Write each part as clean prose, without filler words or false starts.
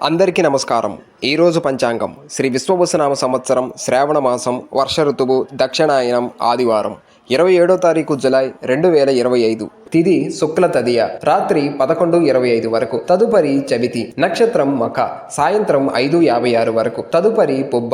అందరికీ నమస్కారం. ఈరోజు పంచాంగం శ్రీ విశ్వవసునామ సంవత్సరం శ్రావణ మాసం వర్ష ఋతువు దక్షిణాయనం ఆదివారం 27వ తారీఖు జులై 2025. తిది శుక్ల తదియ రాత్రి 11:25 వరకు. తదుపరి చవితి. నక్షత్రం మఖ సాయంత్రం 5:56 వరకు. తదుపరి పుబ్బ.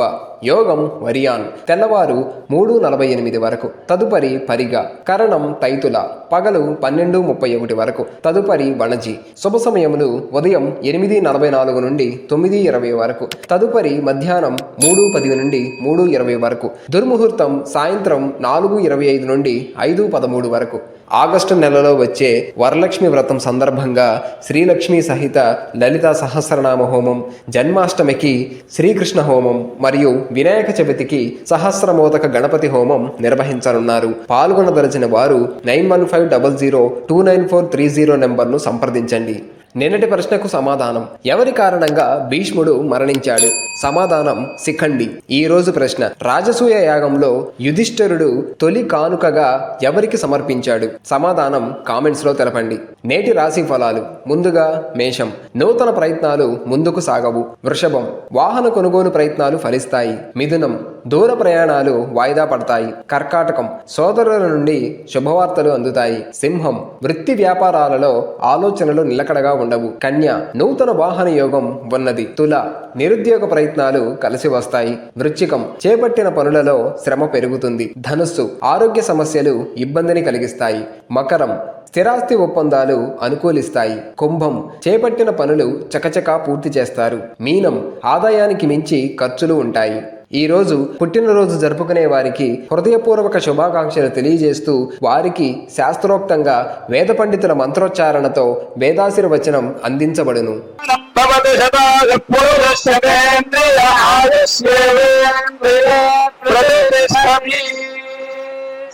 యోగం వరియాన్ తెల్లవారు 3:48 వరకు. తదుపరి పరిగ. కరణం తైతుల పగలు 12:31 వరకు. తదుపరి వణజి. శుభ సమయములు ఉదయం 8:44 నుండి 9:20 వరకు. తదుపరి మధ్యాహ్నం 3:10 నుండి 3:20 వరకు. దుర్ముహూర్తం సాయంత్రం 4:25 నుండి 5:13 వరకు. ఆగస్టు నెలలో వచ్చే వరలక్ష్మి వ్రతం సందర్భంగా శ్రీలక్ష్మి సహిత లలితా సహస్రనామ హోమం, జన్మాష్టమికి శ్రీకృష్ణ హోమం మరియు వినాయక చవితికి సహస్రమోదక గణపతి హోమం నిర్వహించనున్నారు. పాల్గొనదలిచిన వారు 9150029430 నెంబర్ను సంప్రదించండి. నిన్నటి ప్రశ్నకు సమాధానం: ఎవరి కారణంగా భీష్ముడు మరణించాడు? సమాధానం శిఖండి. ఈ రోజు ప్రశ్న: రాజసూయ యాగంలో యుధిష్ఠిరుడు తొలి కానుకగా ఎవరికి సమర్పించాడు? సమాధానం కామెంట్స్ లో తెలపండి. నేటి రాశి ఫలాలు: ముందుగా మేషం, నూతన ప్రయత్నాలు ముందుకు సాగవు. వృషభం, వాహన కొనుగోలు ప్రయత్నాలు ఫలిస్తాయి. మిథునం, దూర ప్రయాణాలు వాయిదా పడతాయి. కర్కాటకం, సోదరుల నుండి శుభవార్తలు అందుతాయి. సింహం, వృత్తి వ్యాపారాలలో ఆలోచనలు నిలకడగా ఉండవు. కన్య, నూతన వాహన యోగం ఉన్నది. తుల, నిరుద్యోగ ప్రయత్నాలు కలిసి వస్తాయి. వృశ్చికం, చేపట్టిన పనులలో శ్రమ పెరుగుతుంది. ధనుస్సు, ఆరోగ్య సమస్యలు ఇబ్బందిని కలిగిస్తాయి. మకరం, స్థిరాస్తి ఒప్పందాలు అనుకూలిస్తాయి. కుంభం, చేపట్టిన పనులు చకచకా పూర్తి చేస్తారు. మీనం, ఆదాయానికి మించి ఖర్చులు ఉంటాయి. ఈ రోజు పుట్టినరోజు జరుపుకునే వారికి హృదయపూర్వక శుభాకాంక్షలు తెలియజేస్తూ వారికి శాస్త్రోక్తంగా వేద పండితుల మంత్రోచ్చారణతో వేదాశీర్వచనం అందించబడును.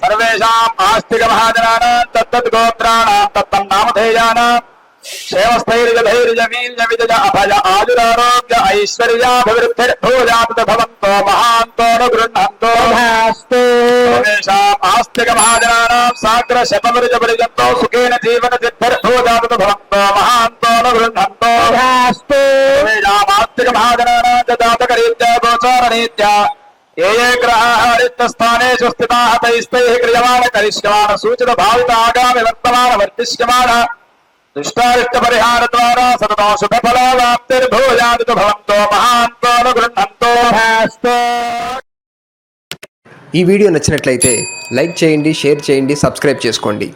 సర్వేషాం ఆస్తిక మహాజనానాం తత్తత్ గోత్రాణాం తత్తన్నామధేయానాం క్షేమస్థైర్యధైర్యవీర్యవిజయ అభయ ఆయురారోగ్య ఐశ్వర్యాభివృద్ధిర్భూయాత్ భవంతో మహాంతో గృహంతో సర్వేషాం ఆస్తిక మహాజనానాం సాగ్ర శతమృజపరిజంతో సుఖేన జీవన సిద్ధిర్భూయాత్ భవంతో మహాంతో గృహంతో సర్వేషాం ఆస్తిక మహాజనానాం జాతకరీత్యా గోచారరీత్యా ఏ గ్రహాः రిక్తస్థానేషు స్థితాः తైస్తైః క్రియమాణ కరిష్యమాణ సూచిత భావిత ఆగామి వర్తమాన వర్తిష్యమాణ దుష్టారిష్ట పరిహార ద్వారా సతతం శుభ ఫలాప్తిర్భూయాత్ భవంతో మహాంతో గృహంతో. ఈ వీడియో నచ్చినట్లయితే లైక్ చేయండి, షేర్ చేయండి, సబ్స్క్రైబ్ చేసుకోండి.